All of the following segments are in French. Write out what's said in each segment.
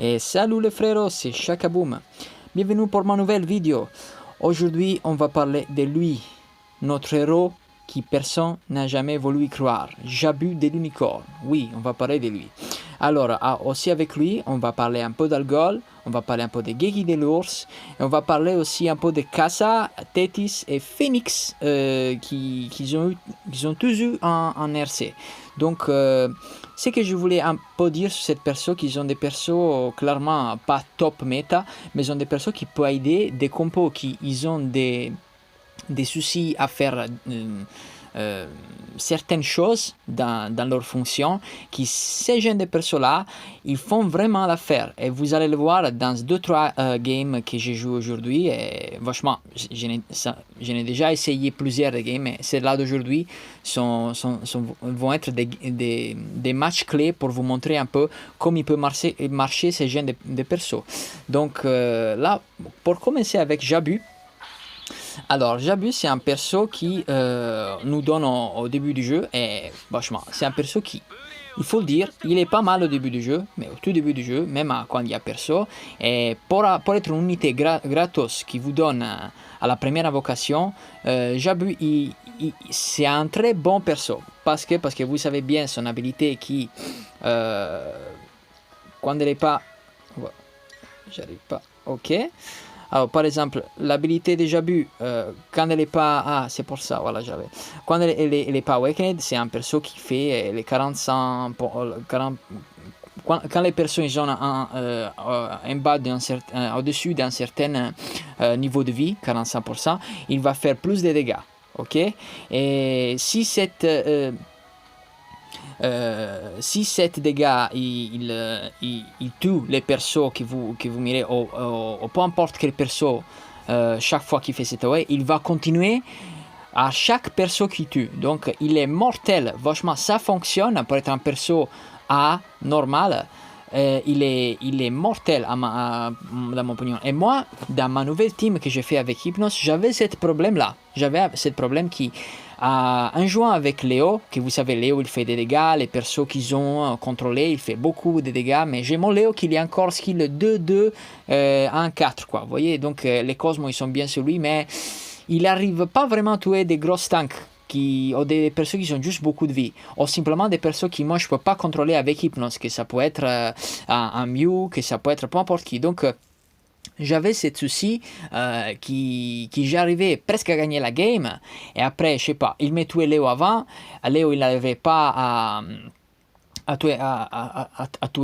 Et salut les frérots, c'est Chakaboom. Bienvenue pour ma nouvelle vidéo. Aujourd'hui, on va parler de lui, notre héros qui personne n'a jamais voulu y croire. Jabu de l'unicorne. Oui, on va parler de lui. Alors, aussi avec lui, on va parler un peu d'Algol, on va parler un peu de Geki de l'ours, et on va parler aussi un peu de Kassa, Tethys et Phoenix qui ont tous eu un RC. Donc, ce que je voulais un peu dire sur cette perso, qu'ils ont des persos clairement pas top méta, mais ils ont des persos qui peuvent aider, des compos qui ils ont des soucis à faire certaines choses dans leur fonction, qui ces jeunes de persos-là, ils font vraiment l'affaire. Et vous allez le voir dans 2-3 games que j'ai joué aujourd'hui. Et franchement, je n'ai déjà essayé plusieurs games, mais celles-là d'aujourd'hui vont être des matchs clés pour vous montrer un peu comment il peut marcher ces jeunes de persos. Donc là, pour commencer avec Jabu. Alors, Jabu, c'est un perso qui nous donne au début du jeu, et franchement, c'est un perso qui, il faut le dire, il est pas mal au début du jeu, mais au tout début du jeu, même quand il y a perso, et pour être une unité gratos qui vous donne à la première invocation, Jabu, c'est un très bon perso, parce que vous savez bien son habilité qui, quand elle n'est pas, j'arrive pas, ok. Alors, par exemple, l'habilité de Jabu, quand elle n'est pas... Ah, c'est pour ça, voilà, j'avais... Quand elle est pas awakened, c'est un perso qui fait les 40... Quand les personnes ils ont un bas au-dessus d'un certain niveau de vie, 45%, il va faire plus de dégâts, ok. Et si cette dégâts il tue les persos que vous mirez au peu importe quel perso chaque fois qu'il fait cette way, il va continuer à chaque perso qu'il tue. Donc il est mortel. Franchement, ça fonctionne pour être un perso A normal. Il est mortel dans mon opinion. Et moi, dans ma nouvelle team que j'ai fait avec Hypnos, j'avais ce problème-là. J'avais ce problème qui, en jouant avec Léo, que vous savez, Léo il fait des dégâts, les persos qu'ils ont contrôlés, il fait beaucoup de dégâts, mais j'ai mon Léo qui a encore skill 2-2, 1-4, quoi. Vous voyez, donc les Cosmos ils sont bien sur lui, mais il n'arrive pas vraiment à tuer des grosses tanks. Ou des persos qui ont juste beaucoup de vie, ou simplement des persos qui moi je peux pas contrôler avec Hypnos, que ça peut être un Mew, que ça peut être peu importe qui. Donc j'avais ce souci qui j'arrivais presque à gagner la game, et après je sais pas, il m'a tué Léo avant, Léo il n'arrivait pas à tuer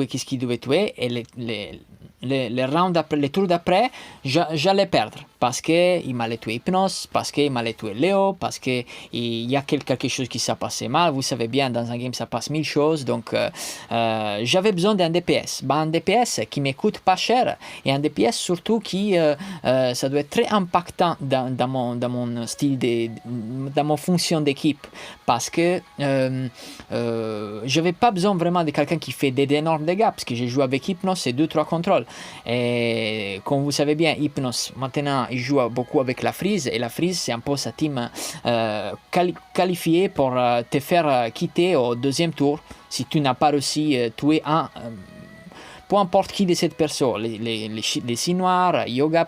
qu'est-ce qu'il devait tuer, et les rounds d'après, les tours d'après, j'allais perdre parce qu'il m'allait tuer Hypnos, parce qu'il m'allait tuer Léo, parce qu'il y a quelque chose qui s'est passé mal. Vous savez bien, dans un game ça passe 1000 choses, donc j'avais besoin d'un DPS, un DPS qui m'écoute pas cher, et un DPS surtout qui ça doit être très impactant dans mon style dans mon fonction d'équipe, parce que j'avais pas besoin vraiment de quelqu'un qui fait d'énormes dégâts, parce que j'ai joué avec Hypnos et 2-3 contrôles. Et comme vous savez bien, Hypnos maintenant il joue beaucoup avec la Freeze, et la Freeze c'est un peu sa team qualifiée pour te faire quitter au deuxième tour si tu n'as pas réussi à tuer peu importe qui de cette perso, les signes noirs, Yoga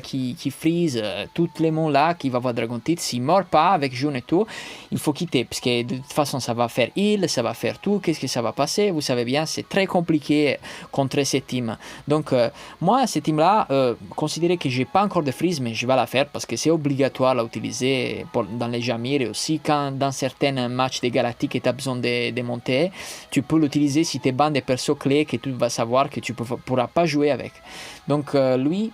qui freeze, tous les monts là qui va voir Dragon Teeth, s'il ne meurt pas avec jaune et tout, il faut quitter, parce que de toute façon ça va faire heal, ça va faire tout, qu'est-ce que ça va passer, vous savez bien, c'est très compliqué contre cette team. Donc moi, cette team là, considérez que j'ai pas encore de freeze, mais je vais la faire parce que c'est obligatoire à l'utiliser dans les Jamir, et aussi quand dans certains matchs de Galactique tu as besoin de monter, tu peux l'utiliser si tu bandes des persos clés que tu vas savoir que tu pourras pas jouer avec. Donc lui,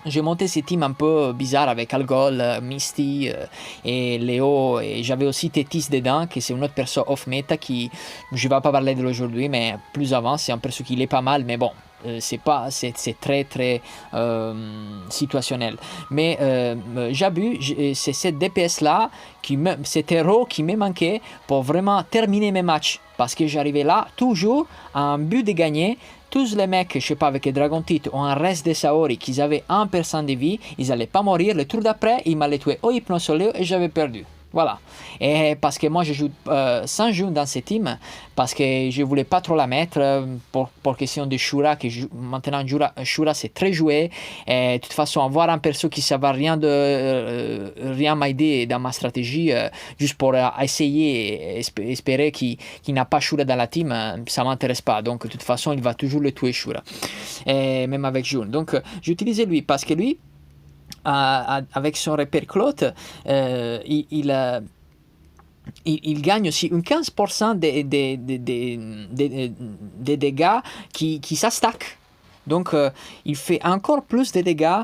j'ai monté ces teams un peu bizarres avec Algol, Misty et Léo, et j'avais aussi Tethys dedans, qui c'est une autre perso off-meta qui, je ne vais pas parler de l'aujourd'hui, mais plus avant, c'est un perso qui est pas mal, mais bon, c'est très situationnel. Mais Jabu, c'est cette DPS là, cet héros qui me manquait pour vraiment terminer mes matchs, parce que j'arrivais là toujours à un but de gagner. Tous les mecs, je sais pas, avec les Dragon Teeth ou un reste de Saori qui avaient 1% de vie, ils n'allaient pas mourir. Le tour d'après, ils m'allaient tuer au Hypnos ou Léo, et j'avais perdu. Voilà. Et parce que moi, je joue sans June dans ce team, parce que je voulais pas trop la mettre pour question de Shura, maintenant Shura c'est très joué. Et de toute façon, avoir un perso qui ne va rien m'aider dans ma stratégie, juste pour essayer et espérer qu'il n'a pas Shura dans la team, ça m'intéresse pas. Donc, de toute façon, il va toujours le tuer Shura. Et même avec June. Donc, j'utilisais lui parce que lui, avec son repère Claude, il gagne aussi un 15% des dégâts qui s'attaquent. Donc, il fait encore plus de dégâts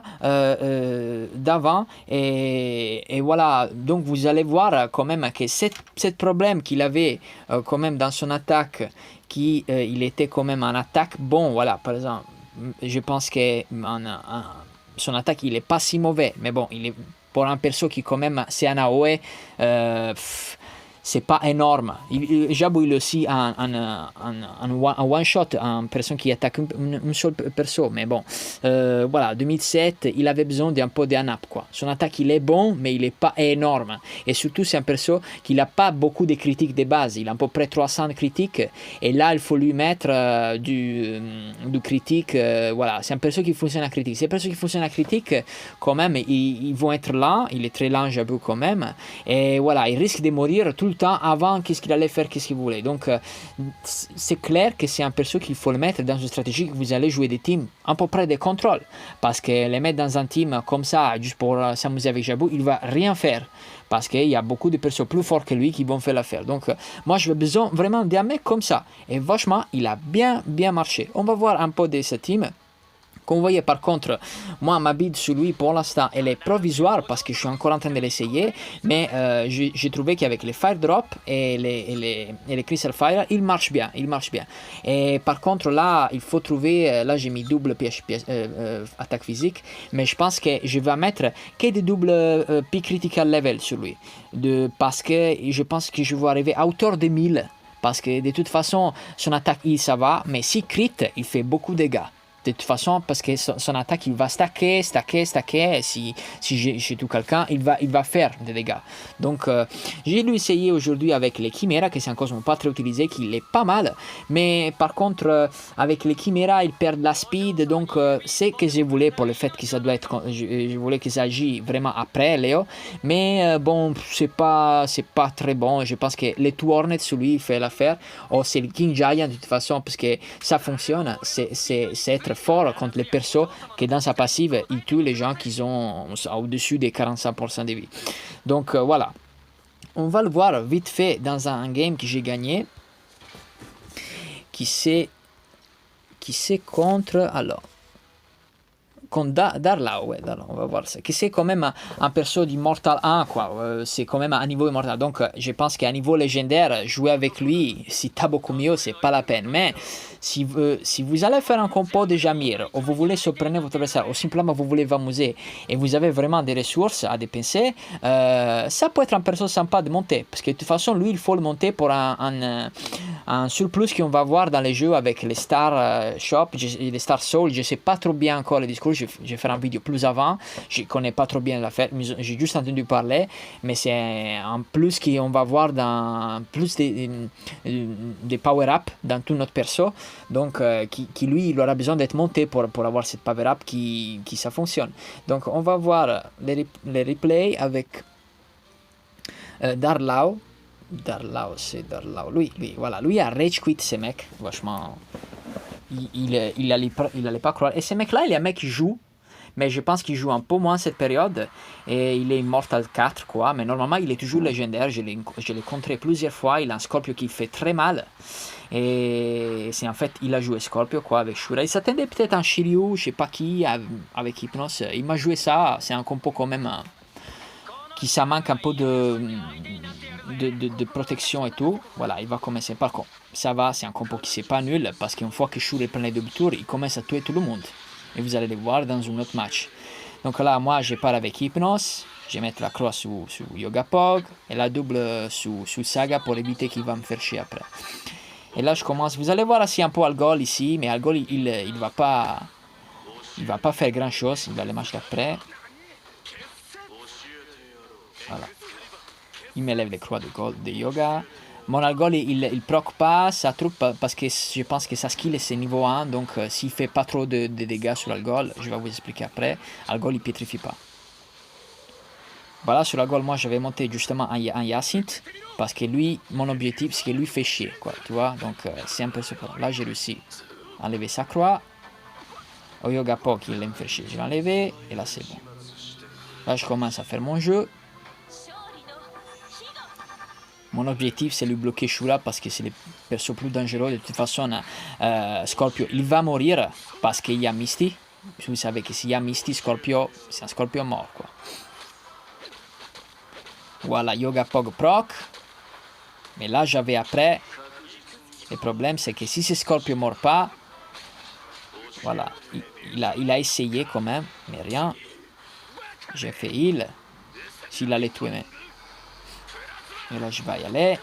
d'avant. Et voilà, donc vous allez voir quand même que ce problème qu'il avait quand même dans son attaque, il était quand même en attaque. Bon, voilà, par exemple, je pense que son attaque, il est pas si mauvais. Mais bon, il est pour un perso qui quand même, c'est un AOE, c'est pas énorme. Jabou, il est aussi un one-shot, une personne qui attaque un seul perso. Mais bon, voilà, 2007, il avait besoin d'un peu d'anap, quoi. Son attaque, il est bon, mais il est pas énorme. Et surtout, c'est un perso qui n'a pas beaucoup de critiques de base. Il a à peu près 300 critiques. Et là, il faut lui mettre du critique. Voilà, c'est un perso qui fonctionne à critique. Ces persos qui fonctionnent à critique, quand même, ils vont être là. Il est très lent, Jabou, quand même. Et voilà, il risque de mourir tout le temps avant qu'est-ce qu'il allait faire, qu'est-ce qu'il voulait. Donc, c'est clair que c'est un perso qu'il faut le mettre dans une stratégie que vous allez jouer des teams à peu près de contrôle. Parce que les mettre dans un team comme ça, juste pour s'amuser avec Jabou, il va rien faire. Parce qu'il y a beaucoup de persos plus forts que lui qui vont faire l'affaire. Donc, moi, j'ai besoin vraiment d'un mec comme ça. Et vachement, il a bien marché. On va voir un peu de ce team. Comme vous voyez, par contre, moi, ma build sur lui, pour l'instant, elle est provisoire parce que je suis encore en train de l'essayer. Mais j'ai trouvé qu'avec les Fire Drop et les Crystal Fire, il marche bien. Et par contre, là, il faut trouver... Là, j'ai mis double attaque physique. Mais je pense que je vais mettre que des doubles peak critical level sur lui. Parce que je pense que je vais arriver à hauteur de 1000. Parce que de toute façon, son attaque, ça va. Mais si crit, il fait beaucoup de dégâts. De toute façon, parce que son attaque, il va stacker. Si j'ai tout quelqu'un, il va faire des dégâts. Donc, j'ai lui essayé aujourd'hui avec les Chiméras, que c'est un cosmo pas très utilisé, qui est pas mal. Mais par contre, avec les Chiméras, il perd la speed. Donc, c'est que je voulais pour le fait que ça doit être. Je voulais que ça agisse vraiment après Léo. Mais bon, c'est pas très bon. Je pense que les Two Hornets, celui, fait l'affaire. Oh, c'est le King Giant, de toute façon, parce que ça fonctionne. C'est être fort contre les persos que dans sa passive, il tue les gens qui ont au-dessus des 45% de vie. Donc voilà. On va le voir vite fait dans un game que j'ai gagné. Qui c'est contre... Alors... Contre Darlau, ouais, Darlau, on va voir ça. Qui c'est quand même un perso d'Immortal 1, quoi. C'est quand même un niveau immortal. Donc, je pense qu'à niveau légendaire, jouer avec lui, si t'as beaucoup mieux, c'est pas la peine. Mais si vous allez faire un compo de Jamir, ou vous voulez surprendre votre adversaire, ou simplement vous voulez vous amuser, et vous avez vraiment des ressources à dépenser, ça peut être un perso sympa de monter. Parce que de toute façon, lui, il faut le monter pour un surplus qu'on va voir dans les jeux avec les Star Shop, les Star Soul. Je sais pas trop bien encore le discours. Je vais faire une vidéo plus avant. Je connais pas trop bien l'affaire. J'ai juste entendu parler. Mais c'est un plus qu'on va voir dans plus des power-up dans tout notre perso. Donc, qui lui, il aura besoin d'être monté pour avoir cette power-up qui ça fonctionne. Donc, on va voir les replays avec Darlau. C'est Darlau. Lui, voilà. Lui a rage quit, ces mecs. Vachement. Il allait pas croire. Et ce mec-là, il est un mec qui joue. Mais je pense qu'il joue un peu moins cette période. Et il est Immortal 4, quoi. Mais normalement, il est toujours légendaire. Je l'ai contré plusieurs fois. Il a un Scorpio qui fait très mal. Et c'est en fait, il a joué Scorpio, quoi, avec Shura. Il s'attendait peut-être à un Shiryu, je sais pas qui, avec Hypnos. Il m'a joué ça. C'est un compo quand même qui ça manque un peu de protection et tout. Voilà, il va commencer. Par contre, ça va, c'est un compo qui c'est pas nul. Parce qu'une fois que Shura est plein de tours, il commence à tuer tout le monde. Et vous allez le voir dans un autre match. Donc là, moi, je pars avec Hypnos. Je vais mettre la croix sur Yogapog. Et la double sur Saga pour éviter qu'il va me faire chier après. Et là, je commence. Vous allez voir aussi un peu Algol ici. Mais Algol, il va pas faire grand chose. Il va le match d'après. Voilà. Il m'élève les croix de yoga. Mon Algol, il proc pas sa troupe parce que je pense que sa skill c'est niveau 1. Donc s'il fait pas trop de dégâts sur Algol, je vais vous expliquer après. Algol, il pétrifie pas. Voilà, sur Algol, moi je vais monter justement un Hyacinthe. Parce que lui, mon objectif, c'est que lui fait chier, quoi. Tu vois, donc c'est un peu ce point. Là, j'ai réussi à enlever sa croix. Au Yoga Pog, il me fait chier, je l'ai enlevé. Et là, c'est bon. Là, je commence à faire mon jeu. Mon objectif, c'est lui bloquer Shura parce que c'est le perso plus dangereux. De toute façon, Scorpio, il va mourir parce qu'il y a Misty. Vous savez que s'il y a Misty, Scorpio, c'est un Scorpio mort, quoi. Voilà, Yoga Pog proc. Mais là, j'avais après. Le problème, c'est que si ce Scorpio ne mord pas, voilà, il a essayé quand même, mais rien. J'ai fait heal. S'il allait tuer, mais. Et là, je vais y aller.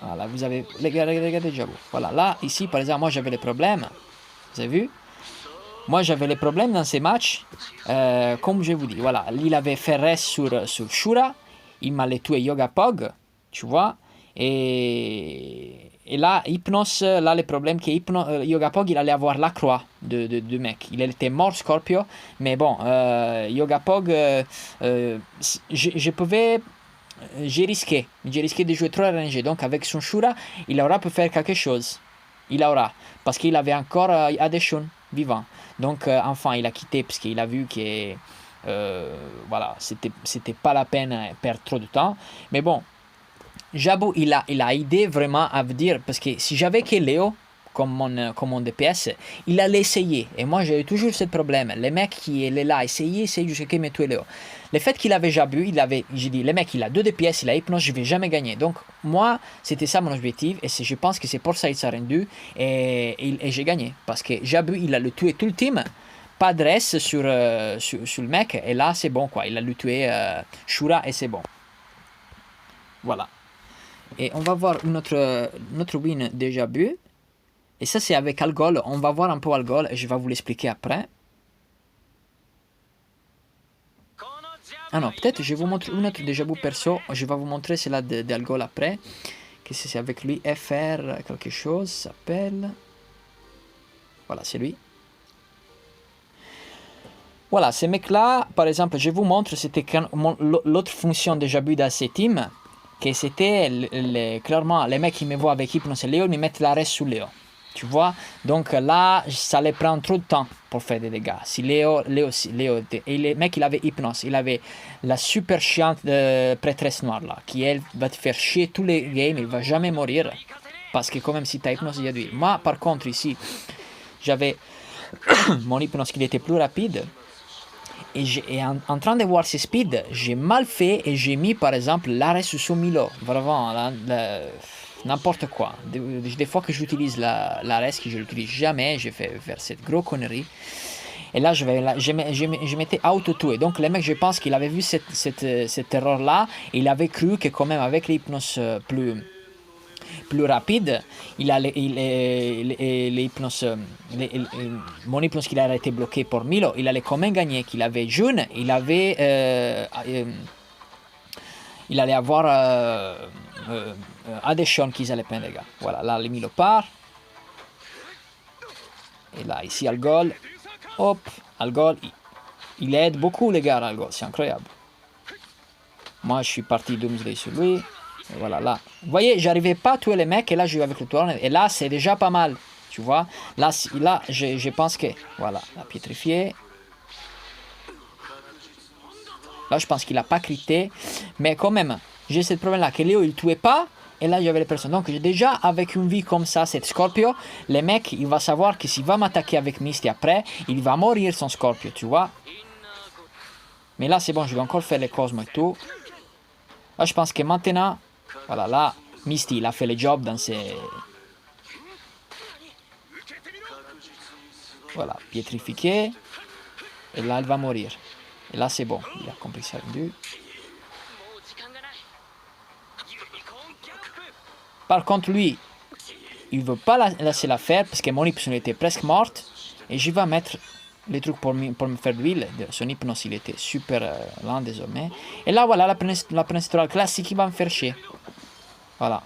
Voilà, vous avez. Regardez déjà vous. Voilà, là, ici, par exemple, moi, j'avais les problèmes. Vous avez vu? Moi, j'avais les problèmes dans ces matchs. Comme je vous dis, voilà, il avait fait reste sur Shura. Il m'allait tuer Yoga Pog, tu vois. Et là, Hypnos, là, le problème, c'est que Yoga Pog, il allait avoir la croix de mec. Il était mort, Scorpio. Mais bon, Yoga Pog, je pouvais. J'ai risqué de jouer trop RNG. Donc, avec son Shura, il aura pu faire quelque chose. Il aura. Parce qu'il avait encore Adeshun vivant. Donc, enfin, il a quitté parce qu'il a vu que. Voilà, c'était pas la peine de perdre trop de temps. Mais bon. Jabu, il a aidé vraiment à dire, parce que si j'avais que Léo comme mon DPS, il allait essayer. Et moi, j'ai eu toujours ce problème. Les mecs qui étaient là, essayer jusqu'à qu'il me tue Léo. Le fait qu'il avait Jabu, j'ai dit, le mec, il a 2 DPS, il a Hypnos, je vais jamais gagner. Donc, moi, c'était ça mon objectif. Et je pense que c'est pour ça qu'il s'est rendu. Et j'ai gagné. Parce que Jabu, il a le tué tout le team. Pas de reste sur le mec. Et là, c'est bon, quoi. Il a le tué Shura et c'est bon. Voilà. Et on va voir notre win déjà bu. Et ça, c'est avec Algol. On va voir un peu Algol et je vais vous l'expliquer après. Ah non, peut-être je vais vous montrer une autre déjà bu perso. Je vais vous montrer celle-là d'Algol après. Qu'est-ce que c'est avec lui? FR quelque chose s'appelle. Voilà, c'est lui. Voilà, ces mecs-là, par exemple, je vous montre, c'était l'autre fonction déjà bu dans ces teams. Que c'était clairement les mecs qui me voient avec Hypnos et Léo, ils mettent l'arrêt sur Léo. Tu vois? Donc là, ça allait prendre trop de temps pour faire des dégâts. Si Léo et le mec, il avait Hypnos, il avait la super chiante prêtresse noire là, qui elle va te faire chier tous les games, il va jamais mourir. Parce que quand même, si tu as Hypnos, il y a du. Moi, par contre, ici, j'avais mon Hypnos qui était plus rapide. Et en train de voir ses speeds, j'ai mal fait et j'ai mis par exemple l'arrêt sur son Milo. Vraiment, n'importe quoi. Des fois que j'utilise l'arrêt, que je l'utilise jamais, j'ai fait faire cette grosse connerie. Et là, je m'étais auto-tué. Donc, le mec, je pense qu'il avait vu cette erreur-là. Et il avait cru que quand même avec l'hypnose plus rapide, mon hypnose qu'il a été bloqué pour Milo, il allait quand même gagner, qu'il avait June, il allait avoir Adeshon qui allait prendre les gars. Voilà, là le Milo part. Et là, ici Algol, hop, Algol, il aide beaucoup les gars, Algol, c'est incroyable. Moi, je suis parti Doomsday sur lui. Et voilà, là. Vous voyez, j'arrivais pas à tuer les mecs et là, je vais avec le tour. Et là, c'est déjà pas mal. Tu vois. Là, je pense que. Voilà, la pétrifié. Là, je pense qu'il a pas crité. Mais quand même, j'ai ce problème-là. Que Léo, il tuait pas. Et là, j'avais les personnes. Donc, déjà, avec une vie comme ça, cette Scorpio, le mec, il va savoir que s'il va m'attaquer avec Misty après, il va mourir son Scorpio, tu vois. Mais là, c'est bon, je vais encore faire les Cosmos et tout. Là, je pense que maintenant, voilà, là, Misty, il a fait le job dans ses. Voilà, pietrifié. Et là, elle va mourir. Et là, c'est bon, il a compris ça. Par contre, lui, il veut pas laisser la faire parce que mon Ipson était presque morte. Et je vais mettre les trucs pour me faire de l'huile. Son hypnose, il était super lent désormais. Et là, voilà, la pénétrale classique, il va me faire chier. Voilà.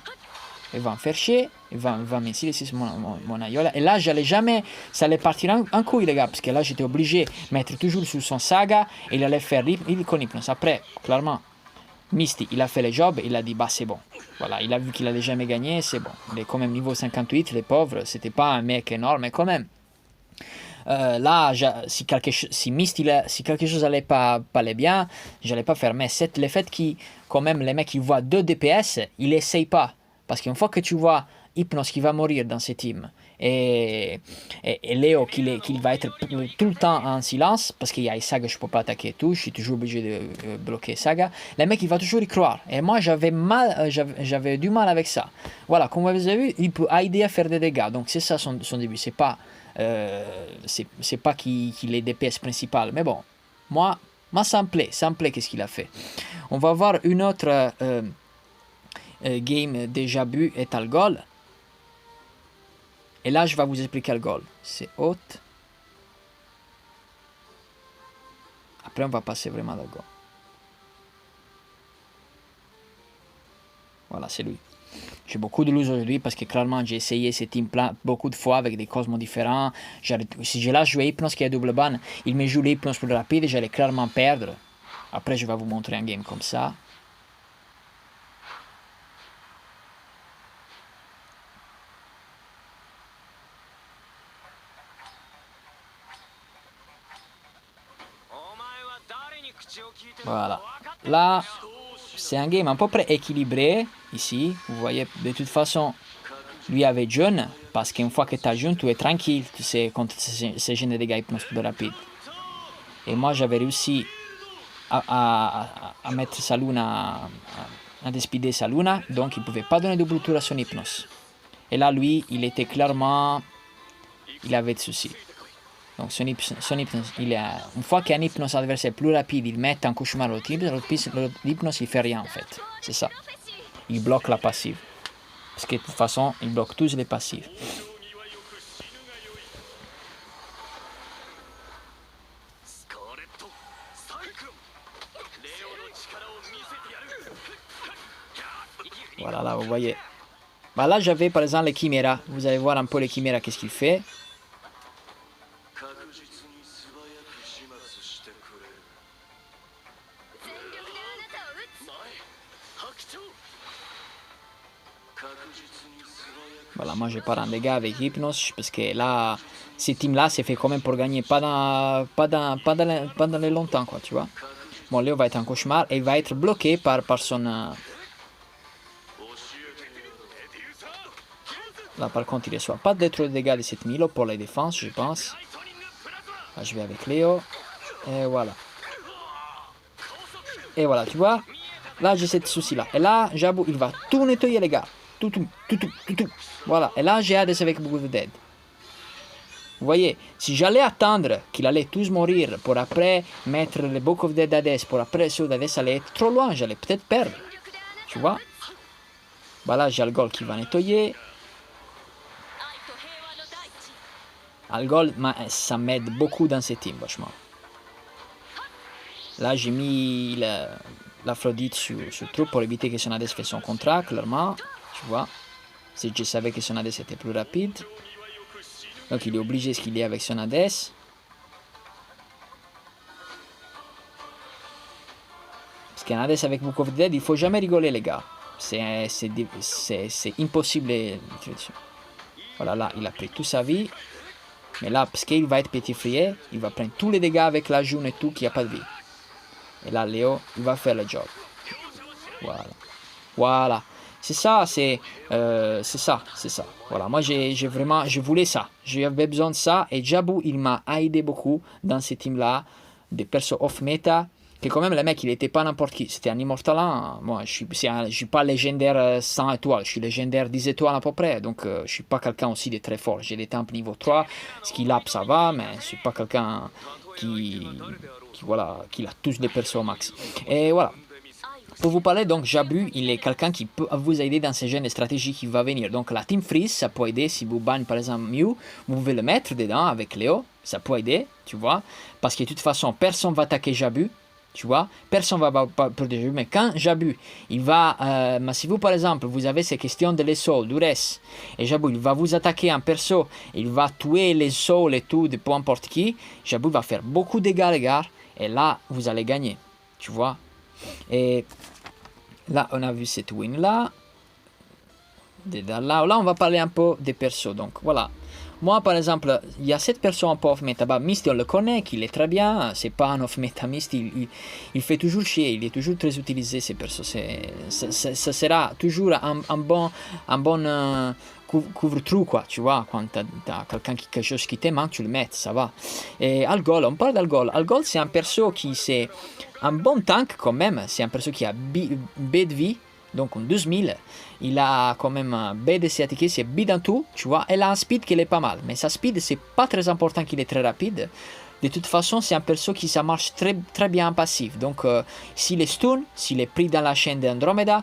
Il va me faire chier. Il va m'essayer sur mon aïeul. Et là, j'allais jamais. Ça allait partir en couille, les gars. Parce que là, j'étais obligé de mettre toujours sur son saga. Et il allait faire con hypnose. Après, clairement, Misty, il a fait le job. Il a dit, bah, c'est bon. Voilà, il a vu qu'il allait jamais gagner. C'est bon. Il est quand même niveau 58, les pauvres. C'était pas un mec énorme, mais quand même. Là, si quelque chose allait pas aller bien, j'allais pas faire. Mais c'est le fait que, quand même, les mecs, ils voient 2 DPS, ils essayent pas. Parce qu'une fois que tu vois Hypnos qui va mourir dans ce team, et Léo qui va être tout le temps en silence, parce qu'il y a Saga, je peux pas attaquer tout, je suis toujours obligé de bloquer Saga, le mec, il va toujours y croire. Et moi, j'avais du mal avec ça. Voilà, comme vous avez vu, il peut aider à faire des dégâts. Donc, c'est ça son début. C'est pas qu'il est DPS principal, mais bon, moi ça me plaît qu'est-ce qu'il a fait. On va voir une autre game déjà bu est Algol, et là je vais vous expliquer Algol. C'est haute, après on va passer vraiment à Algol. Voilà, c'est lui. J'ai beaucoup de loose aujourd'hui parce que clairement j'ai essayé ces team plans beaucoup de fois avec des cosmos différents. Si je lâche jouer Hypnos qui est double ban, il me joue les Hypnos plus rapide et j'allais clairement perdre. Après je vais vous montrer un game comme ça. Voilà. Là, c'est un game à peu près équilibré. Ici, vous voyez, de toute façon, lui avait Jun. Parce qu'une fois que tu as Jun, tu es tranquille. Tu sais, contre ces gens de dégâts hypnos plus rapides. Et moi, j'avais réussi à mettre sa luna, à déspeeder sa luna. Donc, il ne pouvait pas donner double tour à son hypnos. Et là, lui, il était clairement... Il avait de soucis. Donc son hypnose, une fois qu'un hypnose adversaire plus rapide, il met en cauchemar l'hypnose, il fait rien en fait. C'est ça. Il bloque la passive. Parce que de toute façon, il bloque tous les passives. Voilà, là, vous voyez. Bah là, j'avais par exemple les chiméras. Vous allez voir un peu les chiméras, qu'est-ce qu'il fait. Voilà, moi je pars en dégâts avec Hypnos parce que là, ces teams-là, c'est fait quand même pour gagner, pas dans les longtemps, quoi, tu vois. Bon, Léo va être en cauchemar et il va être bloqué par son... Là, par contre, il ne reçoit pas de trop de dégâts de 7000 pour la défense, je pense. Là, je vais avec Léo. Et voilà. Et voilà, tu vois. Là, j'ai ce souci-là. Et là, Jabou, il va tout nettoyer, les gars. Tout. Voilà. Et là, j'ai Hades avec beaucoup de dead. Vous voyez, si j'allais attendre qu'il allait tous mourir pour après mettre le Book of Dead Hades, pour après ceux d'Hades allait être trop loin, j'allais peut-être perdre. Tu vois. Bah là, j'ai Algol qui va nettoyer. Algol, ça m'aide beaucoup dans ces teams, vachement. Là, j'ai mis l'Aphrodite sur le truc pour éviter que son Hades fasse son contrat, clairement. Tu vois. Si je savais que son Hades était plus rapide. Donc, il est obligé de ce qu'il est avec son Hades. Parce qu'un Hades avec Book of Dead, il faut jamais rigoler, les gars. C'est impossible. Voilà, là, il a pris toute sa vie. Mais là, parce qu'il va être pétrifié, il va prendre tous les dégâts avec la jaune et tout, qu'il n'y a pas de vie. Et là, Léo, il va faire le job. Voilà. C'est ça. Voilà, moi, je voulais ça. J'avais besoin de ça. Et Jabou, il m'a aidé beaucoup dans ces teams-là. Des persos off-meta. Que quand même, le mec, il n'était pas n'importe qui. C'était un immortal. Moi, je suis pas légendaire 100 étoiles. Je suis légendaire 10 étoiles à peu près. Donc, je suis pas quelqu'un aussi de très fort. J'ai des temples niveau 3. Skill up, ça va. Mais je suis pas quelqu'un qui a tous les persos au max. Et voilà. Pour vous parler, donc, Jabu, il est quelqu'un qui peut vous aider dans ces jeunes de stratégie qui va venir. Donc, la Team Freeze, ça peut aider si vous bannez par exemple Mew. Vous pouvez le mettre dedans avec Léo. ça peut aider, tu vois, parce que de toute façon, personne va attaquer Jabu, tu vois, personne va pas protéger Jabu, mais quand Jabu, il va, mais si vous par exemple, vous avez ces questions de les sauts, du reste, et Jabu, il va vous attaquer en perso, il va tuer les sauts et tout, de peu importe qui, Jabu va faire beaucoup de dégâts, les gars, et là, vous allez gagner, tu vois. Et là, on a vu cette win-là. Là, on va parler un peu des persos. Donc, voilà. Moi, par exemple, il y a cette perso en peu off-meta. Bah, Misty, on le connaît, qu'il est très bien. C'est pas un off-meta Misty. Il fait toujours chier. Il est toujours très utilisé, ces persos. Ça sera toujours un bon couvre-trou, quoi. Tu vois, quand t'as quelqu'un quelque chose qui te manque, tu le mets, ça va. Et Algol, on parle d'Algol. Algol, c'est un perso qui, c'est un bon tank quand même. C'est un perso qui a B de vie. Donc en 2000, il a quand même un B de CATK, c'est B dans tout, tu vois. Elle a un speed qui est pas mal, mais sa speed, c'est pas très important qu'il est très rapide. De toute façon, c'est un perso qui ça marche très bien en passif. Donc s'il est stun, s'il est pris dans la chaîne d'Andromeda,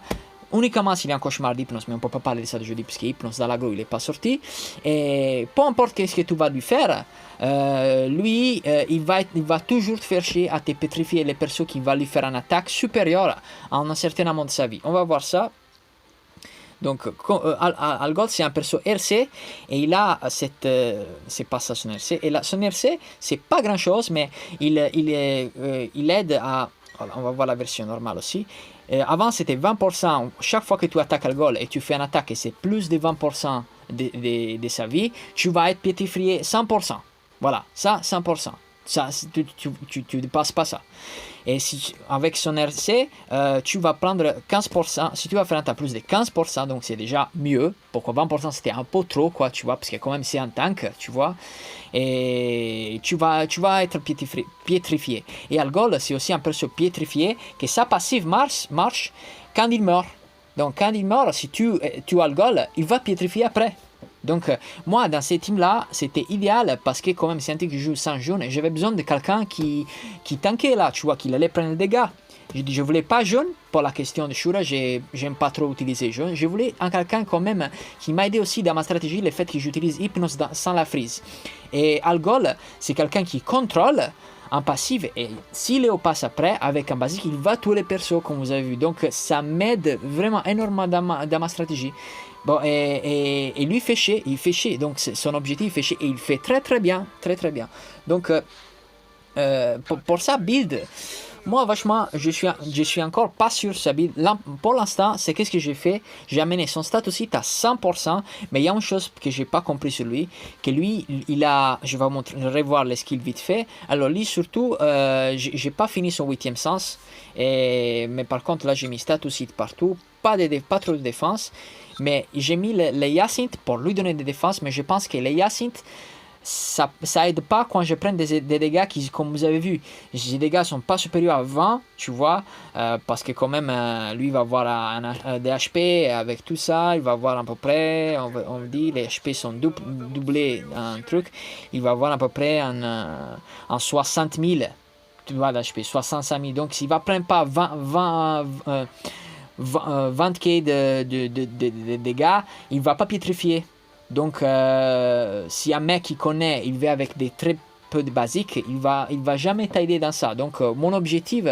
uniquement s'il est en cauchemar d'Hypnos, mais on peut pas parler de ça aujourd'hui parce qu'Hypnos dans l'agro il est pas sorti. Et peu importe qu'est-ce que tu vas lui faire, lui il va toujours te faire chier à te pétrifier les persos qui va lui faire une attaque supérieure à un certain amount de sa vie. On va voir ça. Donc Algol c'est un perso RC et il a cette c'est pas ça son RC, et là, son RC c'est pas grand chose, mais il aide à, voilà, on va voir la version normale aussi. Avant c'était 20%, chaque fois que tu attaques Algol et tu fais une attaque et c'est plus de 20% de sa vie, tu vas être pétrifié 100%. Voilà, ça 100%. Ça, tu dépasses pas ça. Et si, avec son RC, tu vas prendre 15%. Si tu vas faire un tas plus de 15%, donc c'est déjà mieux. Pourquoi 20% c'était un peu trop, quoi, tu vois, parce que quand même c'est un tank, tu vois. Et tu vas être pétrifié. Et Algol, c'est aussi un perso pétrifié, que sa passive marche quand il meurt. Donc quand il meurt, si tu Algol, il va pétrifier après. Donc moi dans ces teams-là, c'était idéal parce que quand même c'est un team qui joue sans jaune et j'avais besoin de quelqu'un qui tankait là, tu vois, qui allait prendre des dégâts. J'ai dit je voulais pas jaune pour la question de Shura, j'aime pas trop utiliser jaune. Je voulais un quelqu'un quand même qui m'a aidé aussi dans ma stratégie, le fait que j'utilise Hypnos sans la freeze. Et Algol, c'est quelqu'un qui contrôle en passive et si Léo passe après avec un basique, il va tuer les persos comme vous avez vu. Donc ça m'aide vraiment énormément dans ma stratégie. Bon, et lui il fait chier, donc son objectif il fait chier, et il fait très bien, très bien. Donc, pour sa build, moi vachement, je suis encore pas sûr de sa build. Là, pour l'instant, c'est qu'est-ce que j'ai fait? J'ai amené son stat aussi à 100%, mais il y a une chose que j'ai pas compris sur lui, que lui, il a, je vais revoir les skills vite fait. Alors lui surtout, j'ai pas fini son 8e sens, mais par contre là j'ai mis stat aussi partout, pas trop de défense. Mais j'ai mis les Hyacinthe pour lui donner des défenses, mais je pense que les Hyacinthe, ça aide pas quand je prends des dégâts qui, comme vous avez vu, les dégâts sont pas supérieurs à 20, tu vois, parce que quand même, lui va avoir des HP avec tout ça, il va avoir à peu près, on dit, les HP sont doublés un truc, il va avoir à peu près en 60 000, tu vois, d'HP, 65 000, donc s'il va prendre pas 20k de dégâts, il va pas pétrifier. Donc si un mec qui connaît, il va avec des très peu de basiques, il va jamais t'aider dans ça. Donc mon objectif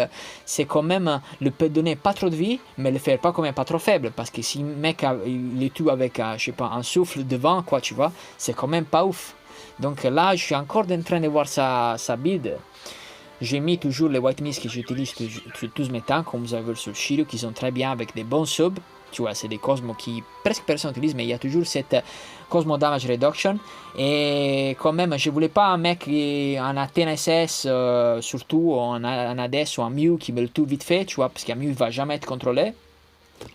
c'est quand même le peut donner pas trop de vie, mais le faire pas quand même pas trop faible, parce que si un mec il est tout avec je sais pas un souffle de vent, quoi, tu vois, c'est quand même pas ouf. Donc là je suis encore en train de voir sa build. J'ai mis toujours les white mist que j'utilise sur tous mes tanks, comme vous avez vu sur le Shiryu, qui sont très bien avec des bons subs. Tu vois, c'est des Cosmos qui presque personne n'utilise, mais il y a toujours cette Cosmo Damage Reduction. Et quand même, je voulais pas un mec en Athena SS, surtout en Hades ou en Mew qui me le tout vite fait, tu vois, parce qu'un Mew il va jamais être contrôlé.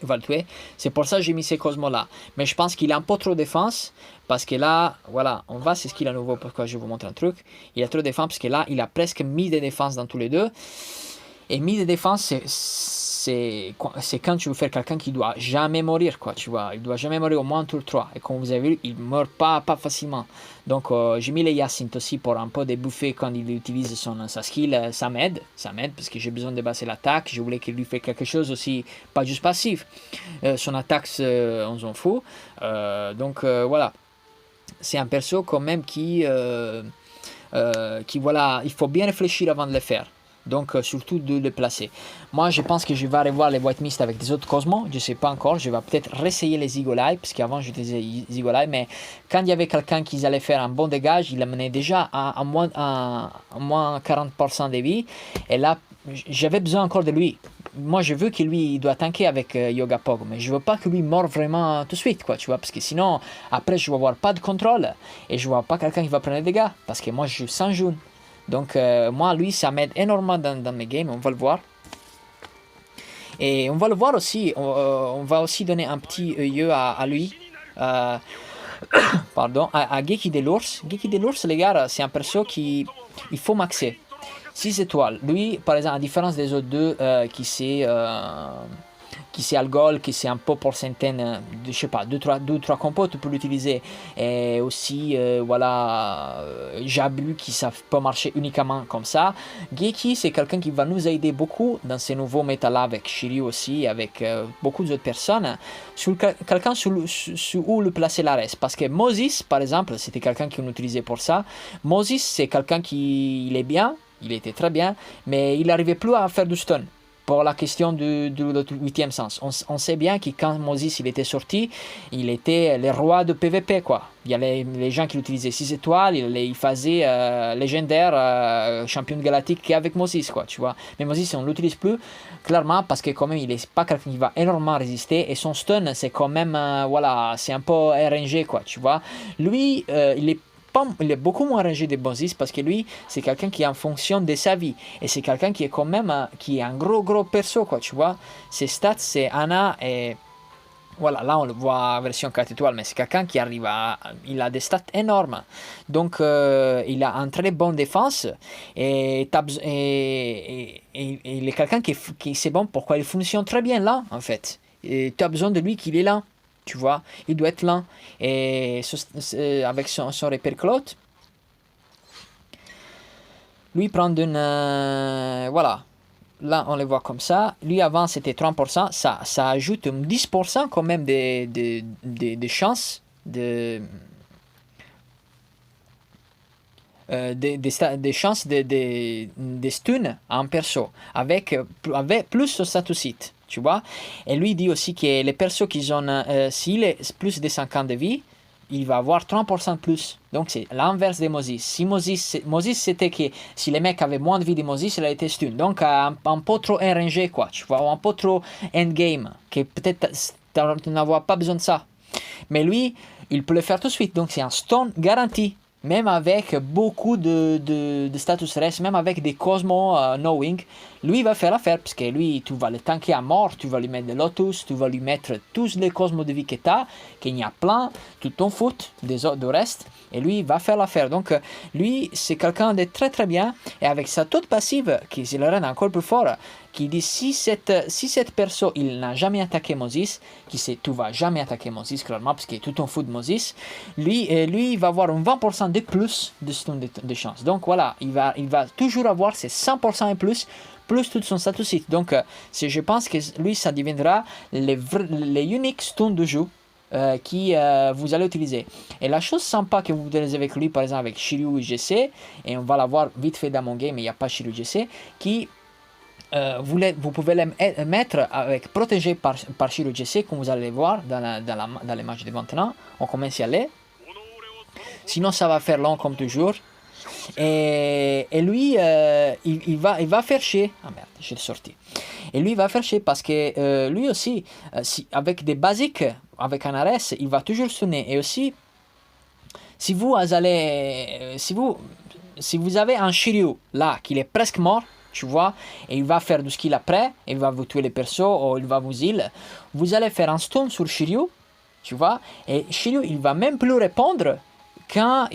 Il va le tuer. C'est pour ça que j'ai mis ces Cosmos là. Mais je pense qu'il a un peu trop de défense. Parce que là, voilà, on va c'est ce qu'il a nouveau. Pourquoi je vais vous montrer un truc. Il a trop de défense parce que là, il a presque mis des défenses dans tous les deux. Et mis des défenses, c'est quand tu veux faire quelqu'un qui doit jamais mourir, quoi, tu vois. Il doit jamais mourir au moins tour 3. Et comme vous avez vu, il meurt pas facilement. Donc j'ai mis les Hyacinthe aussi pour un peu débuffer quand il utilise sa skill. Ça m'aide parce que j'ai besoin de baisser l'attaque. Je voulais qu'il lui fasse quelque chose aussi, pas juste passif. Son attaque, on s'en fout. Donc voilà. C'est un perso quand même qui... voilà, il faut bien réfléchir avant de le faire. Donc surtout de le placer. Moi je pense que je vais revoir les White Mist avec des autres Cosmos. Je ne sais pas encore. Je vais peut-être réessayer les Eagle Eye. Parce qu'avant j'utilisais Eagle Eye. Mais quand il y avait quelqu'un qui allait faire un bon dégage, il amenait déjà à moins 40% de vie. Et là j'avais besoin encore de lui. Moi je veux que lui il doit tanker avec Yoga Pog. Mais je veux pas que lui meure vraiment tout de suite. Quoi, tu vois, parce que sinon après je vais avoir pas de contrôle. Et je vois pas quelqu'un qui va prendre des dégâts. Parce que moi je joue sans jaune. Donc moi, lui, ça m'aide énormément dans mes games, on va le voir. Et on va le voir aussi, on va aussi donner un petit œil à lui. Pardon, à Geki de l'ours. Geki de l'ours, les gars, c'est un perso qui il faut maxer. 6 étoiles. Lui, par exemple, à différence des autres deux, qui c'est Algol, qui c'est un peu pour centaines, je sais pas, 2-3 compos, tu peux l'utiliser. Et aussi, voilà, Jablu qui ça peut marcher uniquement comme ça. Geki, c'est quelqu'un qui va nous aider beaucoup dans ces nouveaux méta-là, avec Shiryu aussi, avec beaucoup d'autres personnes. Quelqu'un sur où le placer la reste. Parce que Moses, par exemple, c'était quelqu'un qu'on utilisait pour ça. Moses, c'est quelqu'un qui il est bien, il était très bien, mais il n'arrivait plus à faire du stun. Pour la question du 8e sens. On sait bien que quand Moses il était sorti, il était le roi de PvP, quoi. Il y a les gens qui l'utilisaient 6 étoiles, il faisait légendaire, champion galactique qu'avec Moses, quoi, tu vois. Mais Moses, on ne l'utilise plus, clairement, parce que quand même, il n'est pas quelqu'un qui va énormément résister, et son stun, c'est quand même, voilà, c'est un peu RNG, quoi, tu vois. Lui, il est beaucoup moins rangé de Moses parce que lui, c'est quelqu'un qui est en fonction de sa vie. Et c'est quelqu'un qui est quand même qui est un gros perso, quoi, tu vois. Ses stats, c'est Anna et... Voilà, là on le voit en version 4 étoiles, mais c'est quelqu'un qui arrive à... Il a des stats énormes. Donc, il a une très bonne défense. Et il est quelqu'un qui c'est bon pourquoi il fonctionne très bien là, en fait. Et tu as besoin de lui qu'il est là. Tu vois, il doit être lent. Et avec son réperclote, lui prend une... voilà. Là, on le voit comme ça. Lui, avant, c'était 30%. Ça ajoute 10% quand même des chances des chances de stun en perso. Avec plus son status. Tu vois, et lui dit aussi que les persos qui ont, s'il est plus de 50 de vie, il va avoir 30% de plus. Donc c'est l'inverse de Moses. Si Moses c'était que si les mecs avaient moins de vie de Moses, il a été stun. Donc un peu trop RNG, quoi. Tu vois, un peu trop endgame. Que peut-être tu n'as pas besoin de ça. Mais lui, il peut le faire tout de suite. Donc c'est un stun garanti. Même avec beaucoup de status rest, même avec des Cosmos knowing, lui va faire l'affaire parce que lui, tu vas le tanker à mort, tu vas lui mettre des Lotus, tu vas lui mettre tous les Cosmos de vie que tu as, qu'il y a plein, tu t'en fous des autres de reste, et lui va faire l'affaire. Donc lui, c'est quelqu'un de très très bien, et avec sa toute passive, qui le rend encore plus fort, qui dit si cette perso il n'a jamais attaqué Moses, qui sait tu vas jamais attaquer Moses clairement parce que tout en fout de Moses, lui il va avoir un 20% de plus de stun de chance. Donc voilà, il va toujours avoir ses 100% et plus tout son status. Donc je pense que lui ça deviendra les uniques stuns de jeu qui vous allez utiliser. Et la chose sympa que vous utilisez avec lui, par exemple avec Shiryu et GC, et on va la voir vite fait dans mon game, mais il n'y a pas Shiryu GC, qui vous pouvez les mettre avec protégé par Shiryu GC, comme vous allez voir dans les matchs de maintenant. On commence à aller. Sinon, ça va faire long comme toujours. Et lui, il va faire chier. Ah merde, je l'ai sorti. Et lui, il va faire chier parce que lui aussi, avec des basiques, avec un RS, il va toujours sonner. Et aussi, si vous avez un Shiryu là, qui est presque mort, tu vois, et il va faire du skill après, et il va vous tuer les persos, ou il va vous heal, vous allez faire un stun sur Shiryu, tu vois, et Shiryu, il va même plus répondre quand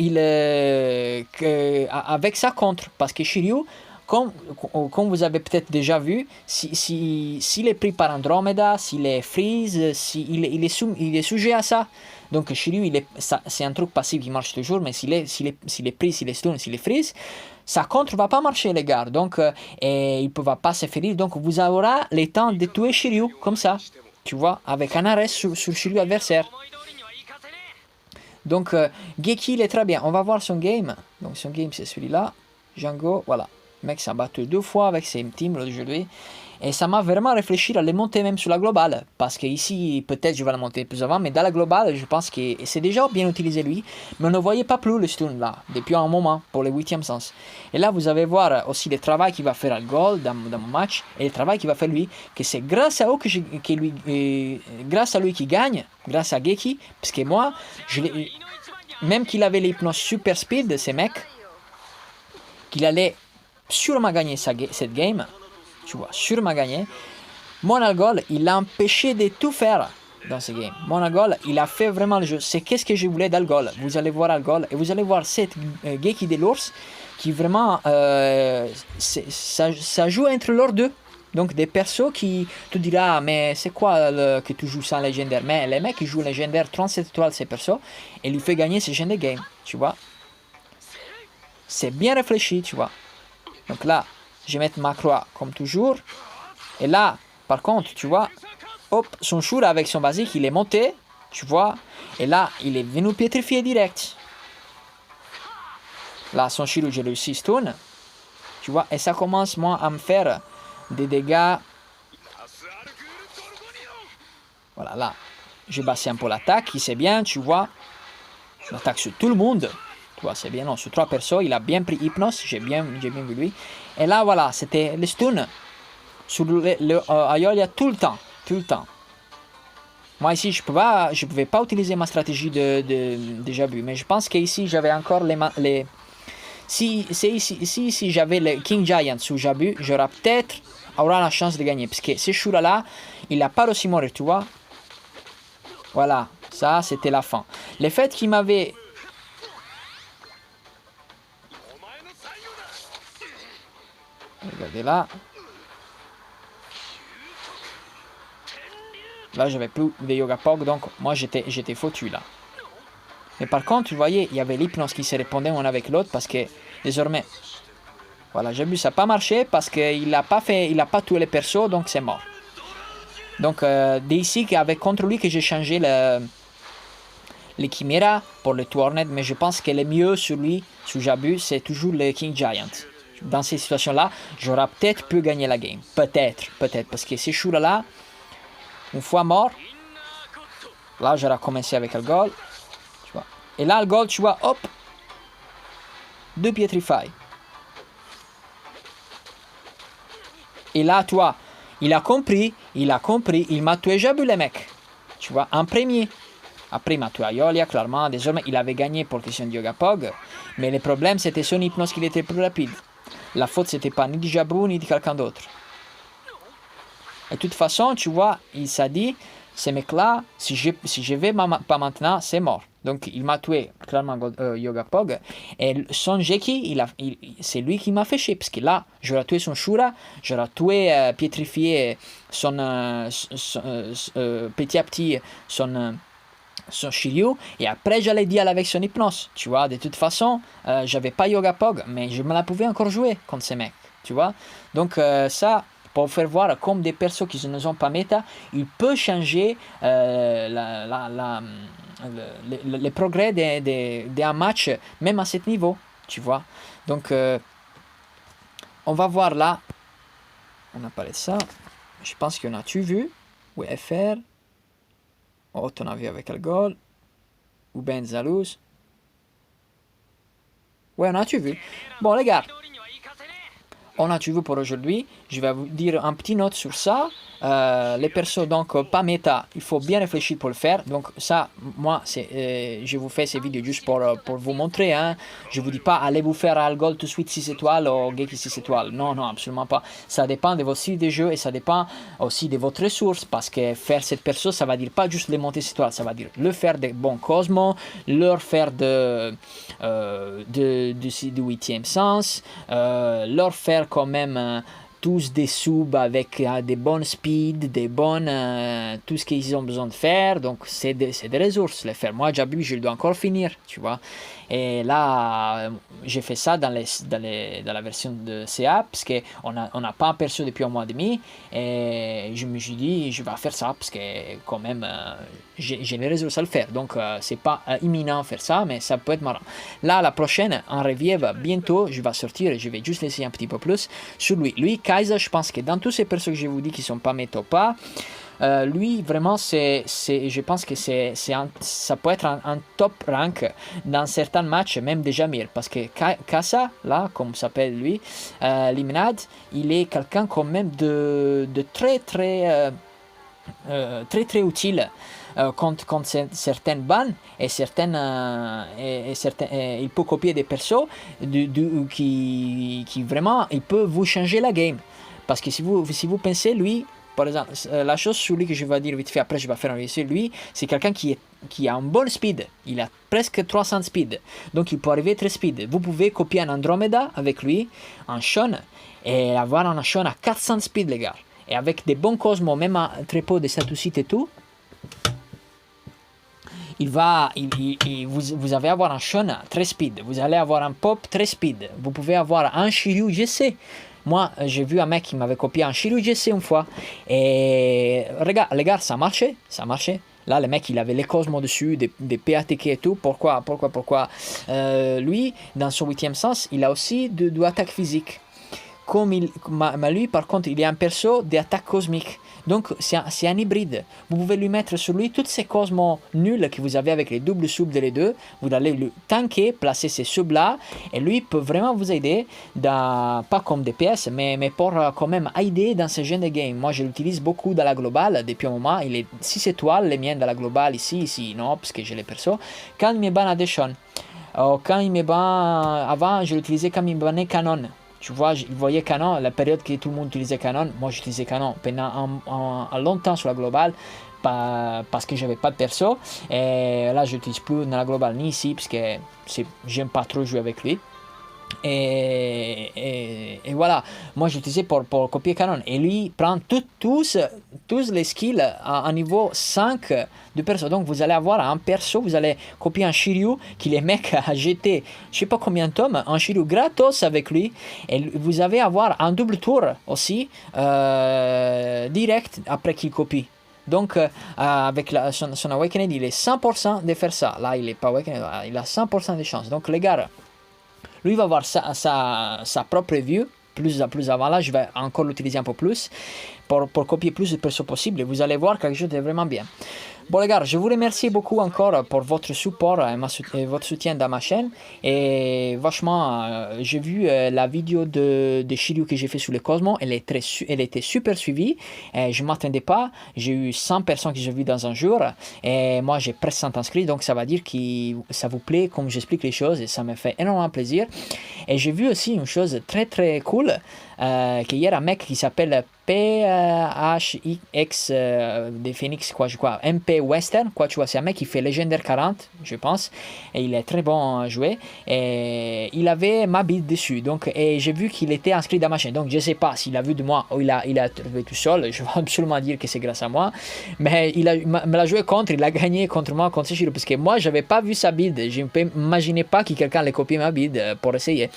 avec sa contre, parce que Shiryu, comme vous avez peut-être déjà vu, s'il est pris par Andromeda, s'il est freeze, il est sujet à ça. Donc Shiryu, c'est un truc passif qui marche toujours, mais s'il est pris, s'il est stun, s'il est freeze, sa contre va pas marcher, les gars. Donc, et il ne va pas se faire. Donc vous aurez le temps de tuer Shiryu, comme ça. Tu vois, avec un arrêt sur Shiryu adversaire. Donc, Geki, il est très bien. On va voir son game. Donc, son game, c'est celui-là. Django, voilà. Le mec s'est battu 2 fois avec ses teams aujourd'hui. Et ça m'a vraiment réfléchi à les monter même sur la globale. Parce que ici, peut-être je vais la monter plus avant. Mais dans la globale, je pense que c'est déjà bien utilisé lui. Mais on ne voyait pas plus le stun là. Depuis un moment, pour le 8e sens. Et là, vous allez voir aussi le travail qu'il va faire à goal dans mon match. Et le travail qu'il va faire lui. Que c'est grâce à eux grâce à lui qui gagne. Grâce à Geki. Parce que moi, même qu'il avait l'hypnose super speed de ces mecs. Qu'il allait sûrement gagner cette game. Tu vois, sûrement gagné. Mon Algol, il l'a empêché de tout faire dans ce game. Mon Algol, il a fait vraiment le jeu. C'est qu'est-ce que je voulais d'Algol. Vous allez voir Algol et vous allez voir cette Geki de l'ours qui vraiment, ça joue entre leurs deux. Donc des persos qui te dira mais c'est quoi que tu joues sans légendaire. Mais les mecs qui jouent légendaire 37 étoiles ces persos et lui fait gagner ce genre de game. Tu vois. C'est bien réfléchi, tu vois. Donc là, je vais mettre ma croix comme toujours. Et là, par contre, tu vois, hop, son Shura avec son basique, il est monté, tu vois. Et là, il est venu pétrifier direct. Là, son Shiro, j'ai réussi stun. Tu vois, et ça commence, moi, à me faire des dégâts. Voilà, là, j'ai baissé un peu l'attaque, il sait bien, tu vois. L'attaque sur tout le monde. Tu vois, c'est bien, non, sur 3 persos, il a bien pris Hypnos, j'ai bien vu lui. Et là, voilà, c'était le stun sur Aiolia tout le temps, tout le temps. Moi ici, je ne pouvais pas utiliser ma stratégie de Jabu, mais je pense qu'ici, j'avais encore les... Si j'avais le King Giant sous Jabu, j'aurais peut-être la chance de gagner, parce que ce Shura-là, il n'a pas réussi à mourir, tu vois. Voilà, ça, c'était la fin. Le fait qu'il m'avait... Regardez là. Là, j'avais plus de Yoga Pog, donc moi, j'étais foutu là. Mais par contre, vous voyez, il y avait l'hypnose qui se répondait un avec l'autre parce que désormais, voilà, j'ai vu ça n'a pas marché parce qu'il n'a pas tué les persos, donc c'est mort. Donc, d'ici, avec contre lui que j'ai changé les Chimera pour le Tournet, mais je pense que le mieux sur lui, sous Jabu, c'est toujours le King Giant. Dans ces situations-là, j'aurais peut-être pu gagner la game. Peut-être, parce que ces Shura-là, une fois mort, là, j'aurais commencé avec Algol. Tu vois. Et là, Algol, tu vois, hop, 2 Pietrify. Et là, toi, il a compris, il m'a tué Jabu, les mecs. Tu vois, en premier. Après, il m'a tué Aiolia, clairement. Désormais, il avait gagné pour question de Yoga Pog. Mais le problème, c'était son hypnose qu'il était plus rapide. La faute, c'était pas ni de Jabu, ni de quelqu'un d'autre. Et de toute façon, tu vois, il s'est dit, ces mecs-là, si je vais pas maintenant, c'est mort. Donc, il m'a tué, clairement, Yoga Pog. Et son Geki, c'est lui qui m'a fait chier. Parce que là, j'aurais tué son Shura, j'aurais tué, pétrifié son petit à petit, son Shiryu, et après j'allais dire avec son hypnose, tu vois. De toute façon, j'avais pas Yoga Pog, mais je me la pouvais encore jouer contre ces mecs, tu vois. Donc ça, pour faire voir comme des persos qui ne sont pas méta, il peut changer le progrès d'un match, même à ce niveau, tu vois. Donc on va voir là, on a parlé de ça, je pense qu'on a-tu vu, oui, FR, oh, on a vu avec Algol, ou Ben Zalouz. Ouais, on a-tu vu. Bon, les gars, on a-tu vu pour aujourd'hui. Je vais vous dire un petit note sur ça. Les persos, donc, pas méta, il faut bien réfléchir pour le faire. Donc, ça, moi, je vous fais ces vidéos juste pour vous montrer. Hein. Je vous dis pas, allez vous faire Algol tout de suite 6 étoiles ou Geki 6 étoiles. Non, non, absolument pas. Ça dépend de votre style de jeu et ça dépend aussi de votre ressource. Parce que faire cette perso, ça va dire pas juste les monter 6 étoiles. Ça va dire le faire de bons cosmos, leur faire du 8e sens, leur faire quand même... tous des subs avec des bonnes speed, tout ce qu'ils ont besoin de faire. Donc, c'est des ressources, les faire. Moi, Jabu, je dois encore finir, tu vois. Et là, j'ai fait ça dans la version de CA, parce qu'on n'a pas un perso depuis un mois et demi. Et je me suis dit, je vais faire ça, parce que quand même, j'ai les ressources à le faire. Donc, c'est pas imminent faire ça, mais ça peut être marrant. Là, la prochaine, en revive bientôt, je vais sortir, je vais juste l'essayer un petit peu plus sur lui. Lui, Kaiser, je pense que dans tous ces persos que je vous dis qui sont pas mes top pas, lui, vraiment, je pense que ça peut être un top rank dans certains matchs, même de Jamir. Parce que Kassa, là, comme s'appelle lui, Limonade, il est quelqu'un quand même de très, très, très, très utile. Contre certaines bannes et certaines, il peut copier des persos qui vraiment il peut vous changer la game, parce que si vous pensez, lui par exemple, la chose sur lui que je vais dire vite fait, après je vais faire un vidéo sur lui, c'est quelqu'un qui a un bon speed, il a presque 300 speed, donc il peut arriver très speed. Vous pouvez copier un Andromeda avec lui, un Sean, et avoir un Sean à 400 speed, les gars, et avec des bons cosmos, même un trépeau de Satusit et tout, vous allez avoir un Sean très speed, vous allez avoir un Pop très speed, vous pouvez avoir un Shiryu GC. Moi, j'ai vu un mec qui m'avait copié un Shiryu GC une fois, et regarde, les gars, ça marchait, ça marchait. Là, le mec, il avait les cosmos dessus, des PATK et tout. Pourquoi lui, dans son 8e sens, il a aussi de l'attaque physique. Mais lui, par contre, il est un perso d'attaque cosmique. Donc, c'est un hybride. Vous pouvez lui mettre sur lui tous ces cosmos nuls que vous avez avec les doubles subs de les deux. Vous allez le tanker, placer ces subs-là. Et lui peut vraiment vous aider, pas comme DPS, mais pour quand même aider dans ce genre de game. Moi, je l'utilise beaucoup dans la globale depuis un moment. Il est 6 étoiles, les miennes dans la globale, ici, non, parce que j'ai les persos. Quand il me ban à Deshon, quand il me ban avant, je l'utilisais quand il me bannait Canon. Tu vois, je voyais Canon, la période que tout le monde utilisait Canon, moi j'utilisais Canon pendant un longtemps sur la globale, parce que j'avais pas de perso. Et là, je n'utilise plus dans la globale ni ici, parce que j'aime pas trop jouer avec lui. Et voilà, moi j'utilisais pour copier Canon, et lui prend tous les skills à niveau 5 de perso. Donc vous allez avoir un perso, vous allez copier un Shiryu qui les mecs a jeté je sais pas combien de tomes, un Shiryu gratos avec lui, et vous allez avoir un double tour aussi direct après qu'il copie. Donc avec son Awakened, il est 100% de faire ça. Là il est pas Awakened, il a 100% de chance. Donc les gars, lui va avoir sa propre vue, plus avant. Là, je vais encore l'utiliser un peu plus pour copier plus de persos possible. Et vous allez voir quelque chose de vraiment bien. Bon les gars, je vous remercie beaucoup encore pour votre support et votre soutien dans ma chaîne. Et vachement, j'ai vu la vidéo de Shiryu que j'ai fait sur le Cosmos. Elle était super suivie. Et je ne m'attendais pas. J'ai eu 100 personnes que j'ai vues dans un jour. Et moi, j'ai presque 100 inscrits. Donc ça va dire que ça vous plaît comme j'explique les choses. Et ça me fait énormément plaisir. Et j'ai vu aussi une chose très très cool. Qu'il y a un mec qui s'appelle PHX des Phoenix, quoi, je crois, MP Western, quoi, tu vois, c'est un mec qui fait légendaire 40, je pense, et il est très bon à jouer, et il avait ma build dessus, donc, et j'ai vu qu'il était inscrit dans ma chaîne, donc je sais pas s'il a vu de moi ou il a trouvé tout seul, je vais absolument dire que c'est grâce à moi, mais me l'a joué contre, il a gagné contre moi, contre Shiro, parce que moi, j'avais pas vu sa build, je ne peux imaginer pas que quelqu'un ait copié ma build pour essayer,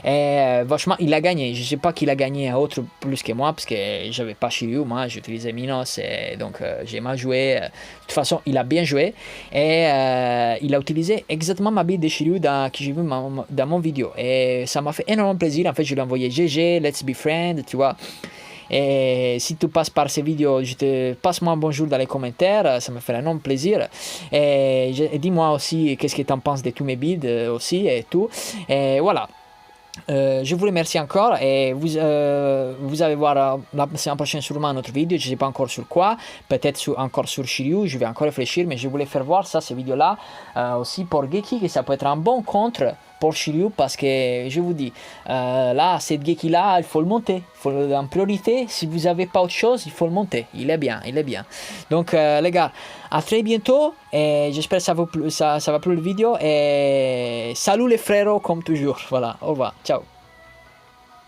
et vachement, il a gagné, je sais pas qu'il a gagné à autre plus que moi, parce que j'avais pas Shiryu, moi j'utilisais Minos, et donc j'ai mal joué. De toute façon, il a bien joué, et il a utilisé exactement ma build de Shiryu que j'ai vu dans mon vidéo, et ça m'a fait énormément plaisir. En fait, je lui ai envoyé GG, let's be friends, tu vois. Et si tu passes par ces vidéos, passe-moi un bonjour dans les commentaires, ça me fait un énorme plaisir. Et dis-moi aussi qu'est-ce que tu en penses de tous mes builds aussi, et tout. Et voilà. Je vous remercie encore, et vous allez voir la semaine prochaine sûrement une autre vidéo, je ne sais pas encore sur quoi, peut-être encore sur Shiryu, je vais encore réfléchir, mais je voulais faire voir ces vidéos-là aussi pour Geki, que ça peut être un bon contre pour Shiryu, parce que je vous dis, là, cette Geki-là, il faut le monter, en priorité, si vous n'avez pas autre chose, il faut le monter, il est bien. Donc les gars, à très bientôt, et j'espère que ça va plu la vidéo, et salut les frérots comme toujours, voilà, au revoir, ciao.